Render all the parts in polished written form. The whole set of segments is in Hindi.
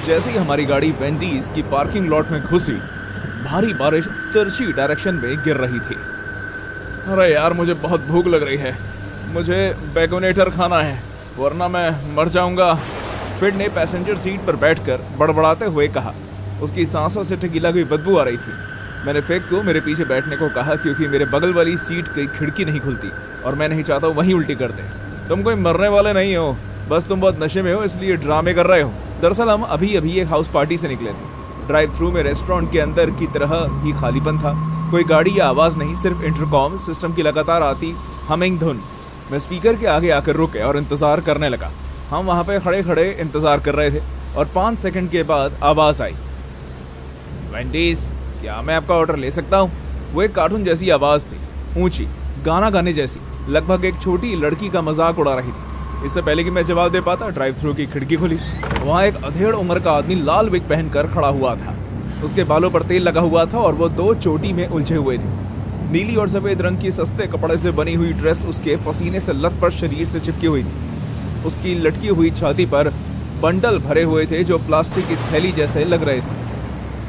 जैसे ही हमारी गाड़ी वेंडीज की पार्किंग लॉट में घुसी, भारी बारिश तिरछी डायरेक्शन में गिर रही थी। अरे यार, मुझे बहुत भूख लग रही है, मुझे बैकोनेटर खाना है वरना मैं मर जाऊंगा। फिड ने पैसेंजर सीट पर बैठकर बड़बड़ाते हुए कहा। उसकी सांसों से टेकीला की बदबू आ रही थी। मैंने फिग को मेरे पीछे बैठने को कहा क्योंकि मेरे बगल वाली सीट की खिड़की नहीं खुलती और मैं नहीं चाहता वहीं उल्टी कर दे। तुम कोई मरने वाले नहीं हो, बस तुम बहुत नशे में हो इसलिए ड्रामे कर रहे हो। दरअसल हम अभी अभी एक हाउस पार्टी से निकले थे। ड्राइव थ्रू में रेस्टोरेंट के अंदर की तरह ही खालीपन था। कोई गाड़ी या आवाज़ नहीं, सिर्फ इंटरकॉम सिस्टम की लगातार आती हमिंग धुन। मैं स्पीकर के आगे आकर रुके और इंतज़ार करने लगा। हम वहाँ पे खड़े खड़े इंतज़ार कर रहे थे और 5 सेकंड के बाद आवाज़ आई, वेंडीज, क्या मैं आपका ऑर्डर ले सकता हूँ? वो एक कार्टून जैसी आवाज़ थी, ऊंची, गाना गाने जैसी, लगभग एक छोटी लड़की का मजाक उड़ा रही थी। इससे पहले कि मैं जवाब दे पाता, ड्राइव थ्रू की खिड़की खुली। वहाँ एक अधेड़ उम्र का आदमी लाल विग पहनकर खड़ा हुआ था। उसके बालों पर तेल लगा हुआ था और वो 2 चोटी में उलझे हुए थे। नीली और सफ़ेद रंग की सस्ते कपड़े से बनी हुई ड्रेस उसके पसीने से लथपथ शरीर से चिपकी हुई थी। उसकी लटकी हुई छाती पर बंडल भरे हुए थे जो प्लास्टिक की थैली जैसे लग रहे थे।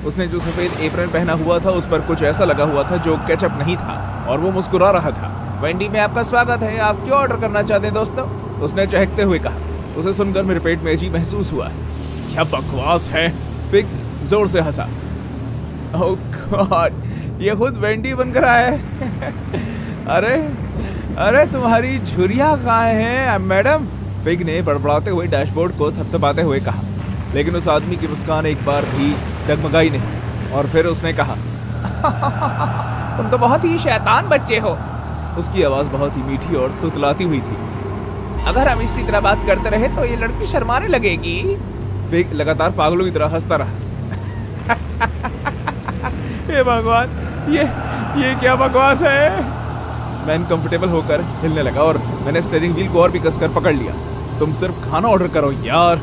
उसने जो सफ़ेद एप्रन पहना हुआ था उस पर कुछ ऐसा लगा हुआ था जो केचप नहीं था और वो मुस्कुरा रहा था। वेंडी में आपका स्वागत है, आप क्यों ऑर्डर करना चाहते हैं दोस्तों? उसने चहकते हुए कहा। उसे सुनकर मेरे पेट में अजीब महसूस हुआ। क्या बकवास है। फिग जोर से हंसा। ओह गॉड, ये खुद वेंडी बनकर आया है। अरे अरे तुम्हारी झुर्रियाँ कहाँ हैं मैडम? फिग ने बड़बड़ाते हुए डैशबोर्ड को थपथपाते हुए कहा। लेकिन उस आदमी की मुस्कान एक बार भी डगमगाई नहीं और फिर उसने कहा, तुम तो बहुत ही शैतान बच्चे हो। उसकी आवाज़ बहुत ही मीठी और तुतलाती हुई थी। अगर हम इसी तरह बात करते रहे तो ये लड़की शर्माने लगेगी। फिग लगातार पागलों की तरह हंसता रहा। हे भगवान, ये क्या बकवास है। मैं अनकंफर्टेबल होकर हिलने लगा और मैंने स्टीयरिंग व्हील को और भी कसकर पकड़ लिया। तुम सिर्फ खाना ऑर्डर करो यार,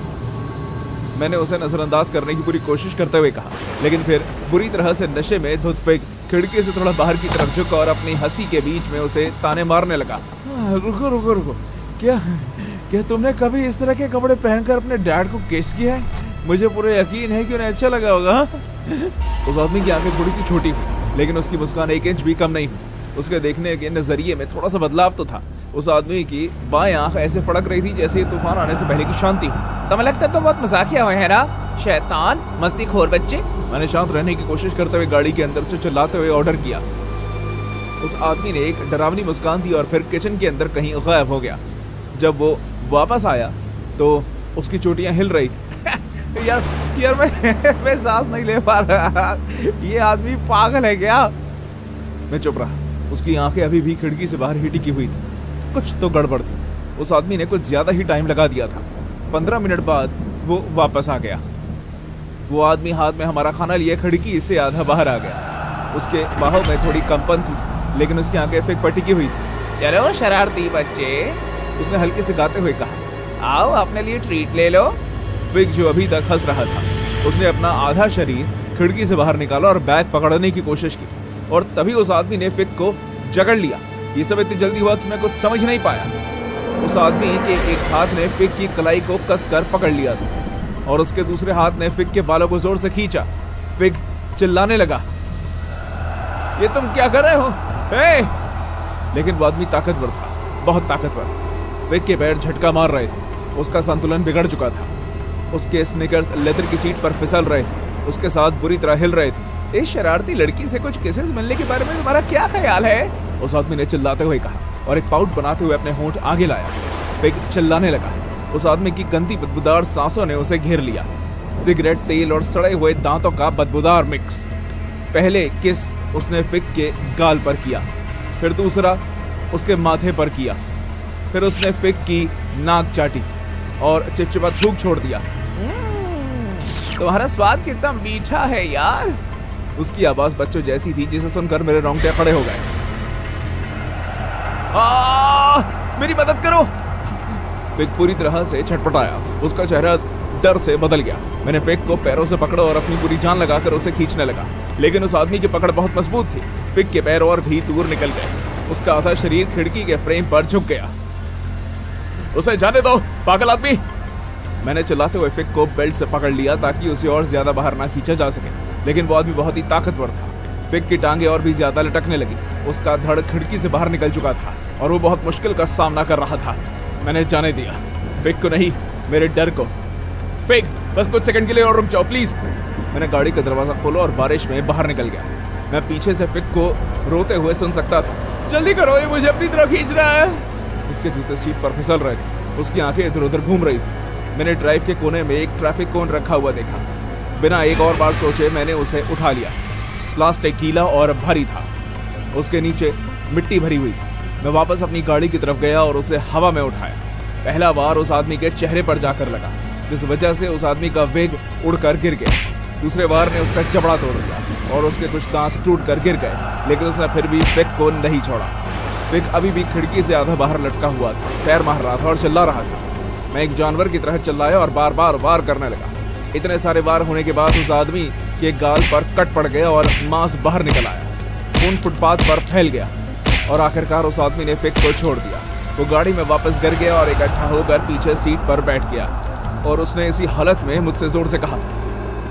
मैंने उसे नजरअंदाज करने की पूरी कोशिश करते हुए कहा। लेकिन फिर बुरी तरह से नशे में धुत फिग खिड़की से थोड़ा बाहर की तरफ झुका और अपनी हंसी के बीच में उसे ताने मारने लगा। रुको रुको रुको, क्या तुमने कभी इस तरह के कपड़े पहनकर अपने डैड को किस किया है? मुझे पूरा यकीन है कि उन्हें अच्छा लगा होगा। उस आदमी की आंखें थोड़ी सी छोटी हुई लेकिन उसकी मुस्कान 1 इंच भी कम नहीं हुई। उसके देखने के नजरिए में थोड़ा सा बदलाव तो था। उस आदमी की बाएं आंख ऐसे फड़क रही थी जैसे तूफान आने से पहले की शांति हो। तुम्हें लगता है तो बहुत मजाकिया हुए है ना, शैतान मस्तीखोर बच्चे। मैंने शांत रहने की कोशिश करते हुए गाड़ी के अंदर से चिल्लाते हुए ऑर्डर किया। उस आदमी ने एक डरावनी मुस्कान दी और फिर किचन के अंदर कहीं गायब हो गया। जब वो वापस आया तो उसकी चोटियां हिल रही थी। यार मैं सांस नहीं ले पा रहा। ये आदमी पागल है क्या? मैं चुप रहा। उसकी आंखें अभी भी खिड़की से बाहर ही टिकी हुई थी। कुछ तो गड़बड़ थी। उस आदमी ने कुछ ज्यादा ही टाइम लगा दिया था। 15 मिनट बाद वो वापस आ गया। वो आदमी हाथ में हमारा खाना लिए खिड़की से आधा बाहर आ गया। उसके बाहों में थोड़ी कंपन थी लेकिन उसकी आंखें फिग पर टिकी हुई थी। चलो शरारती बच्चे, उसने हल्के से गाते हुए कहा, आओ अपने लिए ट्रीट ले लो। फिग जो अभी तक हंस रहा था, उसने अपना आधा शरीर खिड़की से बाहर निकाला और बैग पकड़ने की कोशिश की और तभी उस आदमी ने फिग को जकड़ लिया। ये सब इतनी जल्दी हुआ कि मैं कुछ समझ नहीं पाया। उस आदमी के एक हाथ ने फिग की कलाई को कसकर पकड़ लिया था और उसके दूसरे हाथ ने फिग के बालों को जोर से खींचा। फिग चिल्लाने लगा, ये तुम क्या कर रहे हो? लेकिन वो आदमी ताकतवर था, बहुत ताकतवर। फिग के पैर झटका मार रहे थे। उसका संतुलन बिगड़ चुका था। उसके स्नीकर्स लेदर की सीट पर फिसल रहे थे। उसके साथ बुरी तरह हिल रहे थे। इस शरारती लड़की से कुछ किसेस मिलने के बारे में तुम्हारा क्या ख्याल है? उस आदमी ने चिल्लाते हुए कहा और एक पाउट बनाते हुए अपने होंठ आगे लाया। फिग चिल्लाने लगा। उस आदमी की गंदी बदबूदार सांसों ने उसे घेर लिया। सिगरेट, तेल और सड़े हुए दांतों का बदबूदार मिक्स। पहले किस उसने फिग के गाल पर किया, फिर दूसरा उसके माथे पर किया, फिर उसने फिग की नाक चाटी और चिपचिपा थूक छोड़ दिया। तुम्हारा स्वाद कितना मीठा है यार। उसकी आवाज बच्चों जैसी थी जिसे सुनकर मेरे रोंगटे खड़े हो गए। मेरी मदद करो। फिग पूरी तरह से छटपटाया। उसका चेहरा डर से बदल गया। मैंने फिग को पैरों से पकड़ा और अपनी पूरी जान लगाकर उसे खींचने लगा, लेकिन उस आदमी की पकड़ बहुत मजबूत थी। फिग के पैर और भी दूर निकल गए। उसका आधा शरीर खिड़की के फ्रेम पर झुक गया। उसे जाने दो पागल आदमी। मैंने चिल्लाते हुए फिक को बेल्ट से पकड़ लिया ताकि उसे और ज्यादा बाहर ना खींचा जा सके, लेकिन वो आदमी बहुत ही ताकतवर था। फिक की टांगे और भी ज्यादा लटकने लगी। उसका धड़ खिड़की से बाहर निकल चुका था और वो बहुत मुश्किल का सामना कर रहा था। मैंने जाने दिया, फिक को नहीं, मेरे डर को। फिक, बस कुछ सेकंड के लिए और रुक जाओ प्लीज। मैंने गाड़ी का दरवाजा खोला और बारिश में बाहर निकल गया। मैं पीछे से फिक को रोते हुए सुन सकता था, जल्दी करो, ये मुझे अपनी तरफ खींच रहा है। उसके जूते सीट पर फिसल रहे थे, उसकी आंखें इधर उधर घूम रही थी। मैंने ड्राइव के कोने में एक ट्रैफिक कोन रखा हुआ देखा। बिना एक और बार सोचे मैंने उसे उठा लिया। प्लास्टिक गीला और भारी था, उसके नीचे मिट्टी भरी हुई थी। मैं वापस अपनी गाड़ी की तरफ गया और उसे हवा में उठाया। पहला वार उस आदमी के चेहरे पर जाकर लगा, जिस वजह से उस आदमी का वेग उड़कर गिर गया। दूसरे वार ने उसका जबड़ा तोड़ दिया और उसके कुछ दांत टूटकर गिर गए, लेकिन उसने फिर भी फिक को नहीं छोड़ा। फिक अभी भी खिड़की से आधा बाहर लटका हुआ था, पैर मार रहा था और चिल्ला रहा था। मैं एक जानवर की तरह चिल्लाया और बार बार वार करने लगा। इतने सारे वार होने के बाद उस आदमी के गाल पर कट पड़ गया और मांस बाहर निकल आया। खून फुटपाथ पर फैल गया और आखिरकार उस आदमी ने फिक को छोड़ दिया। वो गाड़ी में वापस गिर गया और इकट्ठा होकर पीछे सीट पर बैठ गया और उसने इसी हालत में मुझसे जोर से कहा,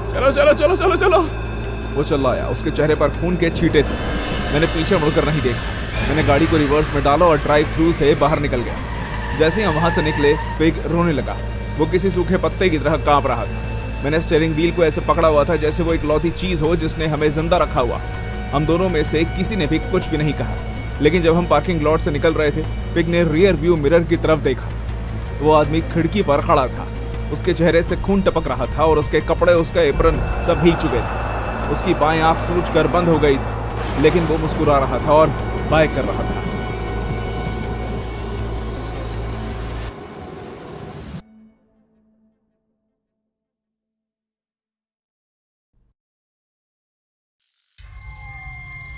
चलो चलो चलो चलो चलो। वो चिल्लाया, उसके चेहरे पर खून के छींटे थे। मैंने पीछे मुड़कर नहीं देखा। मैंने गाड़ी को रिवर्स में डाला और ड्राइव थ्रू से बाहर निकल गया। जैसे ही हम वहां से निकले, फिक रोने लगा। वो किसी सूखे पत्ते की तरह कांप रहा था। मैंने स्टीयरिंग व्हील को ऐसे पकड़ा हुआ था जैसे वो इकलौती चीज हो जिसने हमें जिंदा रखा हुआ। हम दोनों में से किसी ने भी कुछ भी नहीं कहा, लेकिन जब हम पार्किंग लॉट से निकल रहे थे, फिक ने रियर व्यू मिरर की तरफ देखा। वो आदमी खिड़की पर खड़ा था। उसके चेहरे से खून टपक रहा था और उसके कपड़े, उसका एप्रन सब भीग चुके थे। उसकी बाएं आंख सूजकर बंद हो गई थी, लेकिन वो मुस्कुरा रहा था और बाय कर रहा था।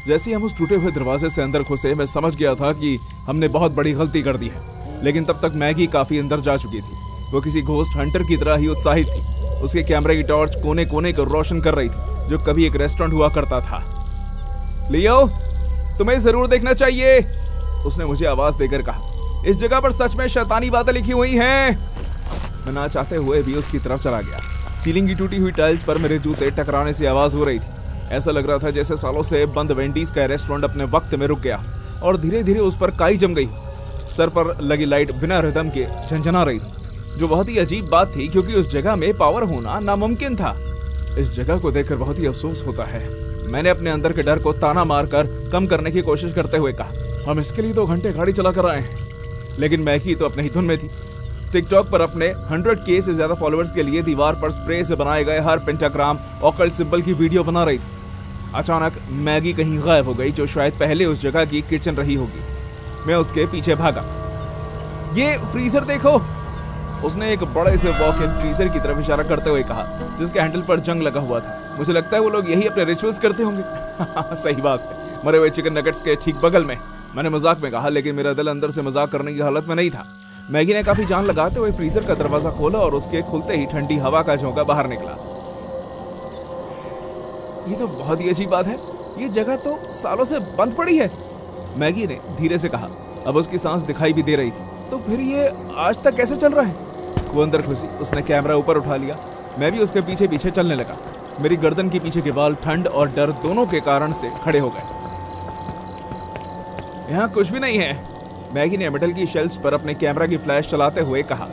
जैसे ही हम उस टूटे हुए दरवाजे से अंदर घुसे, मैं समझ गया था कि हमने बहुत बड़ी गलती कर दी है। लेकिन तब तक मैगी काफी अंदर जा चुकी थी। वो किसी घोस्ट हंटर की तरह ही उत्साहित थी। उसके कैमरे की टॉर्च कोने कोने को रोशन कर रही थी, जो कभी एक रेस्टोरेंट हुआ करता था। लियो, तुम्हें जरूर देखना चाहिए, उसने मुझे आवाज देकर कहा। इस जगह पर सच में शैतानी बातें लिखी हुई हैं। मैं ना चाहते हुए भी उसकी तरफ चला गया। सीलिंग की टूटी हुई टाइल्स पर मेरे जूते टकराने से आवाज हो रही थी। ऐसा लग रहा था जैसे सालों से बंद वेंडीज का रेस्टोरेंट अपने वक्त में रुक गया और धीरे धीरे उस पर काई जम गई। सर पर लगी लाइट बिना रिदम के झंझना रही थी, जो बहुत ही अजीब बात थी क्योंकि उस जगह में पावर होना नामुमकिन था। इस जगह को देखकर बहुत ही अफसोस होता है। मैंने अपने अंदर के डर को ताना मारकर कम करने की कोशिश करते हुए कहा, हम इसके लिए 2 घंटे गाड़ी चला कर आए हैं। लेकिन मैगी तो अपने ही धुन में थी। टिकटॉक पर अपने 100K से ज्यादा फॉलोअर्स के लिए दीवार पर स्प्रे से बनाए गए हर पेंटाग्राम ऑकल्ट सिंबल की वीडियो बना रही थी। अचानक मैगी कहीं गायब हो गई, जो शायद पहले उस जगह की किचन रही होगी। मैं उसके पीछे भागा। ये फ्रीजर देखो, उसने एक बड़े से वॉक इन फ्रीजर की तरफ इशारा करते हुए कहा, जिसके हैंडल पर जंग लगा हुआ था। मुझे लगता है वो लोग यही अपने रिचुअल्स करते होंगे। सही बात है, मरे हुए चिकन नगेट्स के ठीक बगल में, मैंने मजाक में कहा, लेकिन मेरा दिल अंदर से मजाक करने की हालत में नहीं था। मैगी ने काफी जान लगाते हुए फ्रीजर का दरवाजा खोला और उसके खुलते ही ठंडी हवा का झोंका बाहर निकला। ये तो बहुत ही अजीब बात है, ये जगह तो सालों से बंद पड़ी है, मैगी ने धीरे से कहा। अब उसकी सांस दिखाई भी दे रही थी। तो फिर ये आज तक कैसे चल रहा है? वो अंदर घुसी, उसने कैमरा ऊपर उठा लिया। मैं भी उसके पीछे पीछे चलने लगा। मेरी गर्दन के पीछे के बाल ठंड और डर दोनों के कारण से खड़े हो गए। यहाँ कुछ भी नहीं है, मैगी ने मेटल की शेल्फ्स पर अपने कैमरा की फ्लैश चलाते हुए कहा।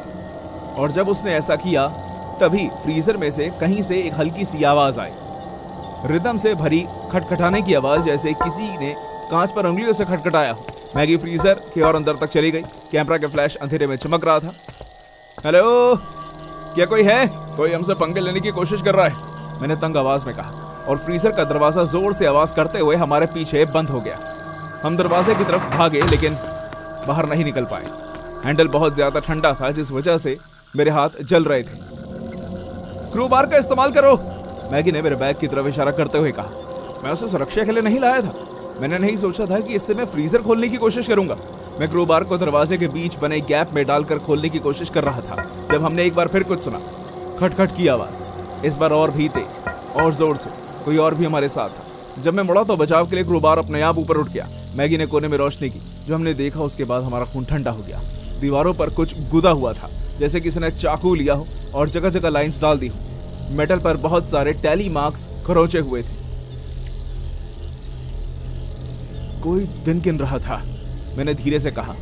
और जब उसने ऐसा किया, तभी फ्रीजर में से कहीं से एक हल्की सी आवाज आई, रिदम से भरी खटखटाने की आवाज, जैसे किसी ने कांच पर उंगलियों से खटखटाया हो। मैगी फ्रीजर के और अंदर तक चली गई। कैमरा के फ्लैश अंधेरे में चमक रहा था। हेलो, क्या कोई है? कोई हमसे पंगे लेने की कोशिश कर रहा है, मैंने तंग आवाज में कहा। और फ्रीजर का दरवाजा जोर से आवाज करते हुए हमारे पीछे बंद हो गया। हम दरवाजे की तरफ भागे, लेकिन बाहर नहीं निकल पाए। हैंडल बहुत ज्यादा ठंडा था, जिस वजह से मेरे हाथ जल रहे थे। क्रू बार का इस्तेमाल करो, मैगी ने मेरे बैग की तरफ इशारा करते हुए कहा। मैं उसे सुरक्षा के लिए नहीं लाया था। मैंने नहीं सोचा था कि इससे मैं फ्रीजर खोलने की कोशिश करूंगा। मैं क्रू बार को दरवाजे के बीच बने गैप में डालकर खोलने की कोशिश कर रहा था, जब हमने एक बार फिर कुछ सुना, खटखट की आवाज। इस बार और भी तेज और जोर से। कोई और भी हमारे साथ था। जब मैं मुड़ा तो बचाव के लिए क्रू बार अपने आप ऊपर उठ गया। मैगी ने कोने में रोशनी की। जो हमने देखा उसके बाद हमारा खून ठंडा हो गया। दीवारों पर कुछ गुदा हुआ था, जैसे किसी ने चाकू लिया हो और जगह जगह लाइंस डाल दी हो। मेटल पर बहुत सारे टैली मार्क्स खरोचे हुए थे। कोई दिन गिन रहा था, मैंने धीरे से कहा।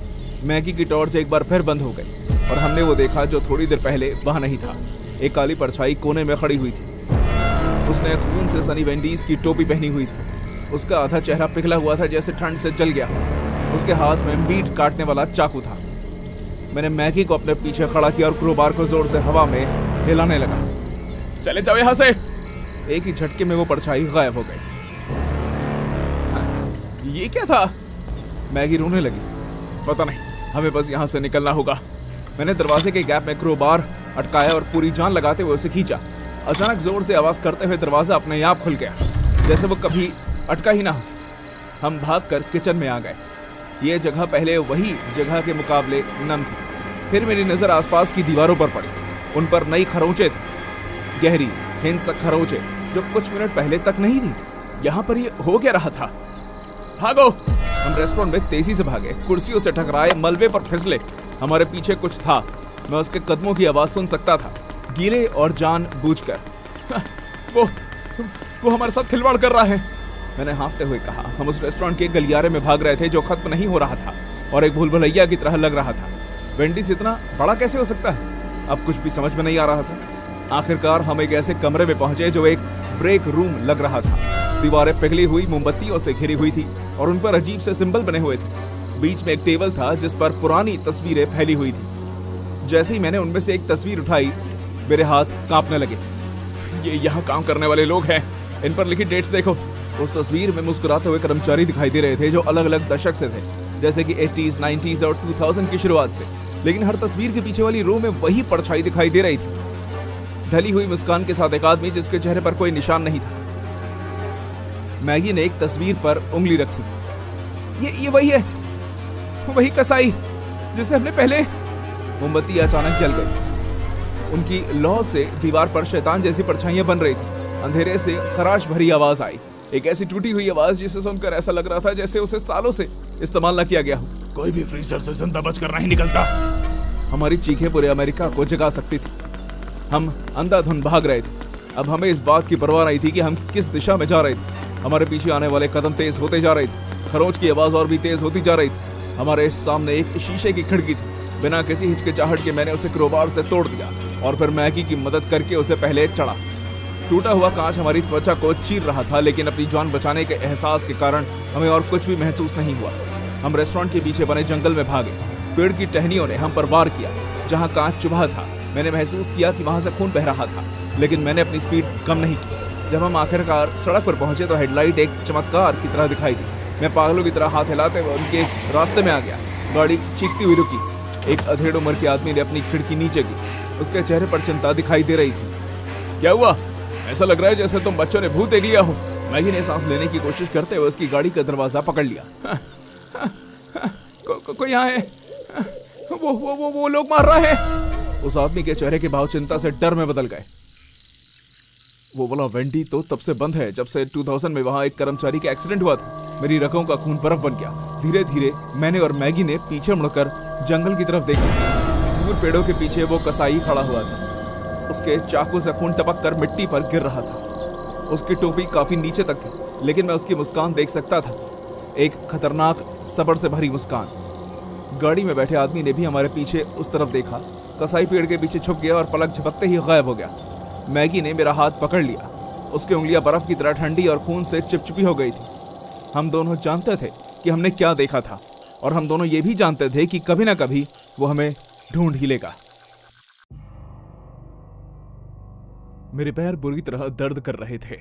मैगी की टॉर्च एक बार फिर बंद हो गई और हमने वो देखा जो थोड़ी देर पहले वहां नहीं था। एक काली परछाई कोने में खड़ी हुई थी। उसने खून से सनी वेंडीज की टोपी पहनी हुई थी। उसका आधा चेहरा पिघला हुआ था, जैसे ठंड से जल गया। उसके हाथ में मीट काटने वाला चाकू था। मैंने मैगी को अपने पीछे खड़ा किया और क्रोबार को जोर से हवा में हिलाने लगा। चले जाओ यहां से। एक ही झटके में वो परछाई गायब हो गई। ये क्या था? मैगी रोने लगी। पता नहीं, हमें बस यहां से निकलना होगा। मैंने दरवाजे के गैप में क्रोबार अटकाया और पूरी जान लगाते हुए उसे खींचा। अचानक जोर से आवाज करते हुए दरवाजा अपने आप खुल गया, जैसे वो कभी अटका ही ना हो। हम भागकर किचन में आ गए। ये जगह पहले वही जगह के मुकाबले नम थी। फिर मेरी नजर आसपास की दीवारों पर पड़ी। उन पर नई खरोंचे थी, गहरी हिंसक खरोंचे जो कुछ मिनट पहले तक नहीं थी। यहाँ पर ये हो क्या रहा था? भागो! हम रेस्टोरेंट में तेजी से भागे, कुर्सियों से टकराए, मलबे पर फिसले। हमारे पीछे कुछ था, मैं उसके कदमों की आवाज सुन सकता था, गीले और जानबूझकर। वो हमारे साथ खिलवाड़ कर रहा है, मैंने हाँफते हुए कहा। हम उस रेस्टोरेंट के गलियारे में भाग रहे थे जो खत्म नहीं हो रहा था और एक भूल भुलैया की तरह लग रहा था। वेंडीज इतना बड़ा कैसे हो सकता है? अब कुछ भी समझ में नहीं आ रहा था। आखिरकार हम एक ऐसे कमरे में पहुंचे जो एक ब्रेक रूम लग रहा था। दीवारें पिघली हुई मोमबत्तियों से घिरी हुई थी और उन पर अजीब से सिंबल बने हुए थे। बीच में एक टेबल था जिस पर पुरानी तस्वीरें फैली हुई थी। जैसे ही मैंने उनमें से एक तस्वीर उठाई, मेरे हाथ कांपने लगे। ये यहाँ काम करने वाले लोग हैं, इन पर लिखी डेट्स देखो। उस तस्वीर में मुस्कुराते हुए कर्मचारी दिखाई दे रहे थे जो अलग अलग दशक से थे, जैसे कि 80s, 90s और 2000 की शुरुआत से। लेकिन हर तस्वीर के पीछे वाली रो में वही परछाई दिखाई दे रही थी, ढली हुई मुस्कान के साथ एक आदमी जिसके चेहरे पर कोई निशान नहीं था। मैगी ने एक तस्वीर पर उंगली रखी। ये वही है, वही कसाई जिसे हमने पहले। मोमबत्ती अचानक जल गई। उनकी लौ से दीवार पर शैतान जैसी परछाइयां बन रही थी। अंधेरे से खराश भरी आवाज आई, एक ऐसी टूटी हुई आवाज जिसे सुनकर ऐसा लग रहा था जैसे उसे सालों से इस्तेमाल न किया गया हो। कोई भी फ्रीजर से जिंदा बचकर नहीं निकलता। हमारी चीखें पूरे अमेरिका को जगा सकती थी। हम अंधाधुंध भाग रहे थे। अब हमें इस बात की परवाह नहीं थी कि हम किस दिशा में जा रहे थे। हमारे पीछे आने वाले कदम तेज होते जा रहे थे। खरोंच की आवाज और भी तेज होती जा रही थी। हमारे सामने एक शीशे की खिड़की थी। बिना किसी हिचकिचाहट के मैंने उसे क्रोबार से तोड़ दिया और फिर मैगी की मदद करके उसे पहले चढ़ा। टूटा हुआ कांच हमारी त्वचा को चीर रहा था, लेकिन अपनी जान बचाने के एहसास के कारण हमें और कुछ भी महसूस नहीं हुआ। हम रेस्टोरेंट के पीछे बने जंगल में भागे। पेड़ की टहनियों ने हम पर वार किया। जहां कांच चुभा था, मैंने महसूस किया कि वहां से खून बह रहा था, लेकिन मैंने अपनी स्पीड कम नहीं की। जब हम आखिरकार सड़क पर पहुंचे तो हेडलाइट एक चमत्कार की तरह दिखाई दी। मैं पागलों की तरह हाथ हिलाते हुए उनके रास्ते में आ गया। गाड़ी चीखती हुई रुकी। एक अधेड़ उम्र के आदमी ने अपनी खिड़की नीचे की। उसके चेहरे पर चिंता दिखाई दे रही थी। क्या हुआ? ऐसा लग रहा है जैसे तुम बच्चों ने भूत देख लिया हो। मैगी ने सांस लेने की कोशिश करते हुए उसकी गाड़ी का दरवाजा पकड़ लिया। कोई यहाँ है? वो लोग मार रहा है। उस आदमी के चेहरे के भाव चिंता से डर में बदल गए। वो वाला वेंडी तो तब से बंद है जब से 2000 में वहां एक कर्मचारी का एक्सीडेंट हुआ था। मेरी रगों का खून बर्फ बन गया। धीरे धीरे मैंने और मैगी ने पीछे मुड़कर जंगल की तरफ देखा। दूर पेड़ों के पीछे वो कसाई खड़ा हुआ था। उसके चाकू से खून टपक कर मिट्टी पर गिर रहा था। उसकी टोपी काफी नीचे तक थी, लेकिन मैं उसकी मुस्कान देख सकता था, एक खतरनाक सब्र से भरी मुस्कान। गाड़ी में बैठे आदमी ने भी हमारे पीछे उस तरफ देखा। कसाई पेड़ के पीछे छुप गया और पलक झपकते ही गायब हो गया। मैगी ने मेरा हाथ पकड़ लिया। उसकी उंगलियां बर्फ की तरह ठंडी और खून से चिपचिपी हो गई थी। हम दोनों जानते थे कि हमने क्या देखा था, और हम दोनों ये भी जानते थे कि कभी ना कभी वो हमें ढूंढ ही लेगा। मेरे पैर बुरी तरह दर्द कर रहे थे।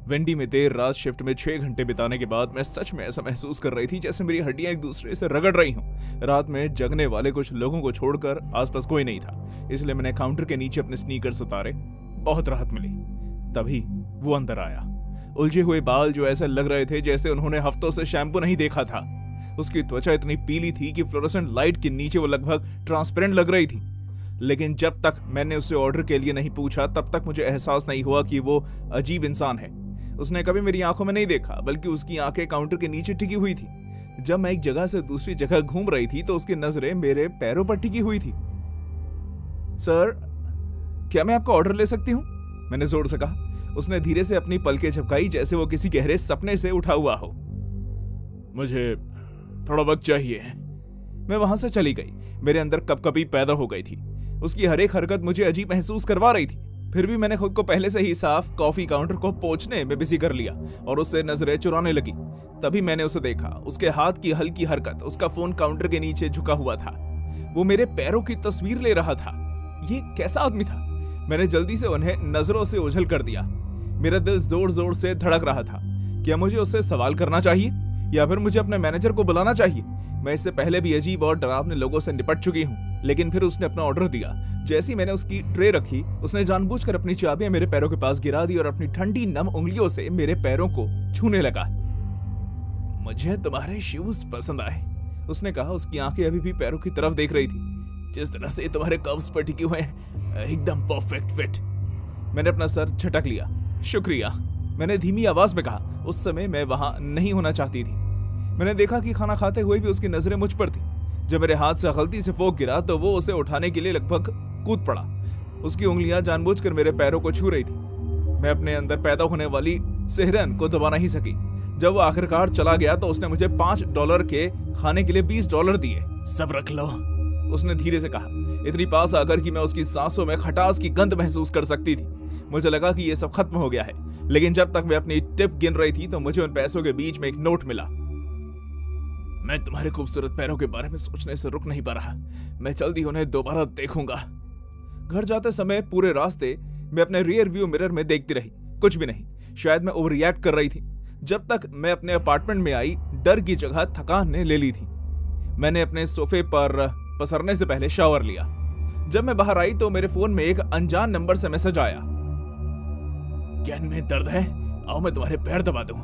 वेंडी में देर रात शिफ्ट में 6 घंटे बिताने के बाद मैं सच में ऐसा महसूस कर रही थी जैसे मेरी हड्डियां एक दूसरे से रगड़ रही हों। रात में जगने वाले कुछ लोगों को छोड़कर आसपास कोई नहीं था, इसलिए मैंने काउंटर के नीचे अपने स्नीकर्स उतारे। बहुत राहत मिली। तभी वो अंदर आया। उलझे हुए बाल जो ऐसे लग रहे थे जैसे उन्होंने हफ्तों से शैम्पू नहीं देखा था। उसकी त्वचा इतनी पीली थी कि फ्लोरोसेंट लाइट के नीचे वो लगभग ट्रांसपेरेंट लग रही थी। लेकिन जब तक मैंने उससे ऑर्डर के लिए नहीं पूछा, तब तक मुझे एहसास नहीं हुआ कि वो अजीब इंसान है। उसने कभी मेरी आंखों में नहीं देखा, बल्कि उसकी आंखें काउंटर के नीचे टिकी हुई थी, जब मैं एक जगह से दूसरी जगह घूम रही थी तो उसकी नजरें मेरे पैरों पर टिकी हुई थी। सर, क्या मैं आपका ऑर्डर ले सकती हूँ? मैंने जोर से कहा। उसने धीरे से अपनी पलकें झपकाई जैसे वो किसी गहरे सपने से उठा हुआ हो। मुझे थोड़ा वक्त चाहिए। मैं वहां से चली गई। मेरे अंदर कपकपी पैदा हो गई थी। उसकी हर एक हरकत मुझे अजीब महसूस करवा रही थी। फिर भी मैंने खुद को पहले से ही साफ कॉफी काउंटर को पोंछने में बिजी कर लिया और उससे नजरें चुराने लगी। तभी मैंने उसे देखा। उसके हाथ की हल्की हरकत, उसका फोन काउंटर के नीचे झुका हुआ था। वो मेरे पैरों की तस्वीर ले रहा था। ये कैसा आदमी था? मैंने जल्दी से उन्हें नजरों से ओझल कर दिया। मेरा दिल जोर जोर से धड़क रहा था। क्या मुझे उससे सवाल करना चाहिए या फिर मुझे अपने मैनेजर को बुलाना चाहिए? मैं इससे पहले भी अजीब और डरावने लोगों से निपट चुकी हूँ। लेकिन फिर उसने अपना ऑर्डर दिया। जैसे ही मैंने उसकी ट्रे रखी, उसने जानबूझकर अपनी चाबियां मेरे पैरों के पास गिरा दी और अपनी ठंडी नम उंगलियों से मेरे पैरों को छूने लगा। मुझे तुम्हारे शूज पसंद आए, उसने कहा। उसकी आंखें अभी भी पैरों की तरफ देख रही थी। जिस तरह से तुम्हारे कर्व्स पर टिके हुए हैं, एकदम परफेक्ट फिट। मैंने अपना सर झटक लिया। शुक्रिया, मैंने धीमी आवाज में कहा। उस समय मैं वहां नहीं होना चाहती थी। मैंने देखा कि खाना खाते हुए भी उसकी नजरें मुझ पर थी। जब मेरे हाथ से गलती से फोक गिरा तो वो उसे उठाने के लिए लगभग कूद पड़ा। उसकी उंगलियां जानबूझकर मेरे पैरों को छू रही थी। मैं अपने अंदर पैदा होने वाली सिहरन को दबा नहीं सकी। जब वो आखिरकार चला गया तो उसने मुझे $5 के खाने के लिए $20 दिए। सब रख लो, उसने धीरे से कहा, इतनी पास आकर कि मैं उसकी सांसों में खटास की गंध महसूस कर सकती थी। मुझे लगा कि ये सब खत्म हो गया है। लेकिन जब तक मैं अपनी टिप गिन रही थी तो मुझे उन पैसों के बीच में एक नोट मिला। मैं तुम्हारे खूबसूरत पैरों के बारे में सोचने से रुक नहीं पा रहा। मैं जल्दी उन्हें दोबारा देखूंगा। घर जाते समय पूरे रास्ते मैं अपने रियर व्यू मिरर में देखती रही। कुछ भी नहीं। शायद मैं ओवर रिएक्ट कर रही थी। जब तक मैं अपने अपार्टमेंट में आई, डर की जगह थकान ने ले ली थी। मैंने अपने सोफे पर पसरने से पहले शावर लिया। जब मैं बाहर आई तो मेरे फोन में एक अनजान नंबर से मैसेज आया। क्या इनमें दर्द है? आओ मैं तुम्हारे पैर दबा दूं।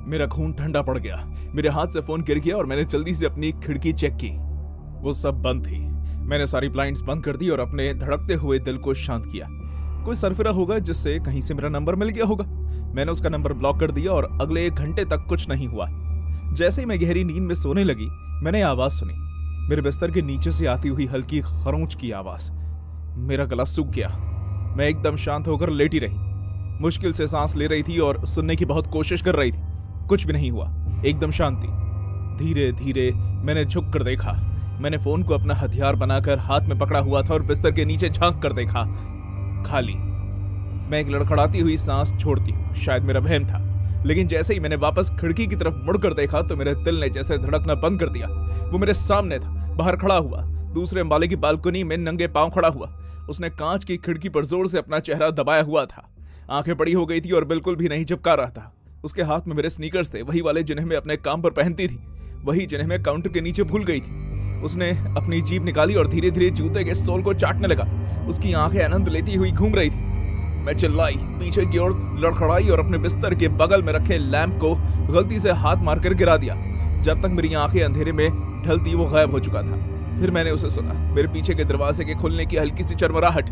मेरा खून ठंडा पड़ गया। मेरे हाथ से फोन गिर गया और मैंने जल्दी से अपनी खिड़की चेक की। वो सब बंद थी। मैंने सारी ब्लाइंड्स बंद कर दी और अपने धड़कते हुए दिल को शांत किया। कोई सरफिरा होगा जिससे कहीं से मेरा नंबर मिल गया होगा। मैंने उसका नंबर ब्लॉक कर दिया और अगले 1 घंटे तक कुछ नहीं हुआ। जैसे ही मैं गहरी नींद में सोने लगी, मैंने आवाज सुनी। मेरे बिस्तर के नीचे से आती हुई हल्की खरोंच की आवाज। मेरा गला सूख गया। मैं एकदम शांत होकर लेटी रही। मुश्किल से सांस ले रही थी और सुनने की बहुत कोशिश कर रही थी। कुछ भी नहीं हुआ। एकदम शांति। धीरे धीरे मैंने झुक कर देखा। मैंने फोन को अपना हथियार बनाकर हाथ में पकड़ा हुआ था और बिस्तर के नीचे झांक कर देखा। खाली। मैं एक लड़खड़ाती हुई सांस छोड़ती हूँ, शायद मेरा वहम था। लेकिन जैसे ही मैंने वापस खिड़की की तरफ मुड़कर देखा तो मेरे दिल ने जैसे धड़कना बंद कर दिया। वो मेरे सामने था, बाहर खड़ा हुआ, दूसरे माले की बालकनी में नंगे पांव खड़ा हुआ। उसने कांच की खिड़की पर जोर से अपना चेहरा दबाया हुआ था। आंखें बड़ी हो गई थी और बिल्कुल भी नहीं चिपका रहा था। उसके हाथ में मेरे स्नीकर्स थे, वही वाले जिन्हें मैं अपने काम पर पहनती थी, वही जिन्हें मैं काउंटर के नीचे भूल गई थी। उसने अपनी जीभ निकाली और धीरे धीरे जूते के सोल को चाटने लगा। उसकी आंखें आनंद लेती हुई घूम रही थी। मैं चिल्लाई, पीछे की ओर लड़खड़ाई और अपने बिस्तर के बगल में रखे लैंप को गलती से हाथ मारकर गिरा दिया। जब तक मेरी आंखें अंधेरे में ढलती वो गायब हो चुका था। फिर मैंने उसे सुना, मेरे पीछे के दरवाजे के खुलने की हल्की सी चरमराहट।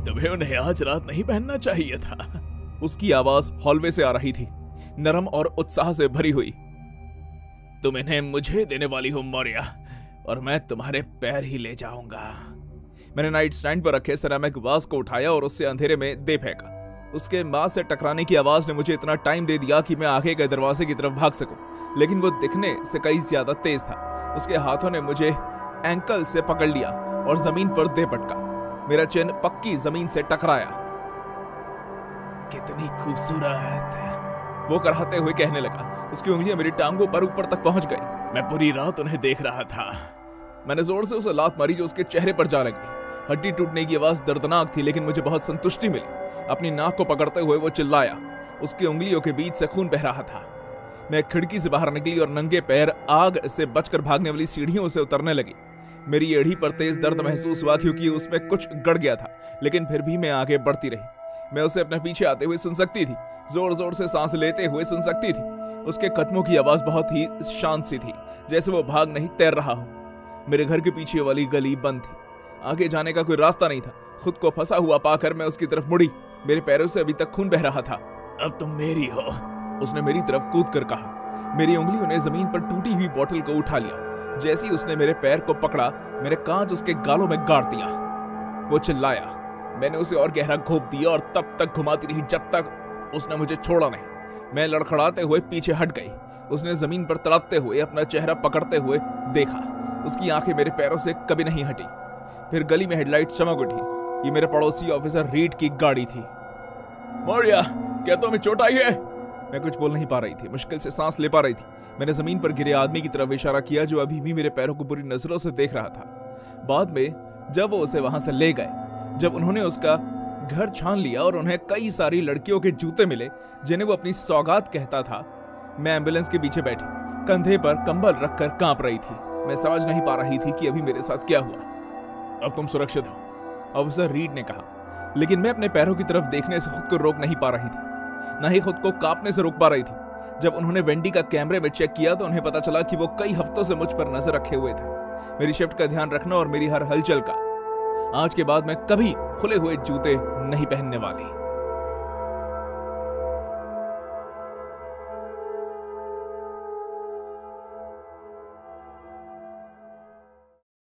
तुम्हें उन्हें आज रात नहीं पहनना चाहिए था। उसकी आवाज हॉलवे से आ रही थी, नरम और उत्साह से भरी हुई। तुम इन्हें मुझे देने वाली हो मौर्या, और मैं तुम्हारे पैर ही ले जाऊंगा। मैंने नाइट स्टैंड पर रखे सिरेमिक वाज को उठाया और उससे अंधेरे में दे फेंका। उसके मां से टकराने की आवाज ने मुझे इतना टाइम दे दिया कि मैं आगे के दरवाजे की तरफ भाग सकूं, लेकिन वो दिखने से कई ज्यादा तेज था। उसके हाथों ने मुझे एंकल से पकड़ लिया और जमीन पर दे पटका। मेरा चिन पक्की जमीन से टकराया। कितनी खूबसूरत है, वो कराहते हुए कहने लगा। उसकी उंगलियां मेरी टांगों पर ऊपर तक पहुंच गई। मैं पूरी रात उन्हें देख रहा था। मैंने जोर से उसे लात मारी जो उसके चेहरे पर जा लगी। हड्डी टूटने की आवाज दर्दनाक थी, लेकिन मुझे बहुत संतुष्टि मिली। अपनी नाक को पकड़ते हुए वो चिल्लाया। उसकी उंगलियों के बीच से खून बह रहा था। मैं खिड़की से बाहर निकली और नंगे पैर आग से बचकर भागने वाली सीढ़ियों से उतरने लगी। मेरी एड़ी पर तेज दर्द महसूस हुआ क्योंकि उसमें कुछ गड़ गया था, लेकिन फिर भी मैं आगे बढ़ती रही। मैं उसे अपने पीछे आते हुए सुन सकती थी, जोर जोर से सांस लेते हुए सुन सकती थी। उसके कदमों की आवाज बहुत ही शांत सी थी, जैसे वो भाग नहीं तैर रहा हो। मेरे घर के पीछे वाली गली बंद थी, आगे जाने का कोई रास्ता नहीं था। खुद को फंसा हुआ पाकर मैं उसकी तरफ मुड़ी। मेरे पैरों से अभी तक खून बह रहा था। अब तुम मेरी हो, उसने मेरी तरफ कूद कर कहा। मेरी उंगलियों ने जमीन पर टूटी हुई बोतल को उठा लिया। जैसे ही उसने मेरे पैर को पकड़ा, मेरे कांच उसके गालों में गाड़ दिया। वो चिल्लाया। मैंने उसे और गहरा घोंप दिया और तब तक घुमाती रही जब तक उसने मुझे छोड़ा नहीं। मैं लड़खड़ाते हुए पीछे हट गई। उसने जमीन पर तड़पते हुए अपना चेहरा पकड़ते हुए देखा। उसकी आंखें मेरे पैरों से कभी नहीं हटी। फिर गली में हेडलाइट चमक उठी। ये मेरे पड़ोसी ऑफिसर रीड की गाड़ी थी। मौर्या, क्या तुम्हें चोट आई है? मैं कुछ बोल नहीं पा रही थी, मुश्किल से सांस ले पा रही थी। मैंने जमीन पर गिरे आदमी की तरफ इशारा किया जो अभी भी मेरे पैरों को बुरी नजरों से देख रहा था। बाद में जब वो उसे वहां से ले गए, जब उन्होंने उसका घर छान लिया और उन्हें कई सारी लड़कियों के जूते मिले जिन्हें वो अपनी सौगात कहता था, मैं एम्बुलेंस के पीछे बैठी कंधे पर कंबल रखकर कांप रही थी। मैं समझ नहीं पा रही थी कि अभी मेरे साथ क्या हुआ। अब तुम सुरक्षित हो, ऑफिसर रीड ने कहा, लेकिन मैं अपने पैरों की तरफ देखने से खुद को रोक नहीं पा रही थी, न ही खुद को कांपने से रोक पा रही थी। जब उन्होंने वेंडी का कैमरे में चेक किया तो उन्हें पता चला कि वो कई हफ्तों से मुझ पर नजर रखे हुए थे, मेरी शिफ्ट का ध्यान रखना और मेरी हर हलचल का। आज के बाद मैं कभी खुले हुए जूते नहीं पहनने वाली।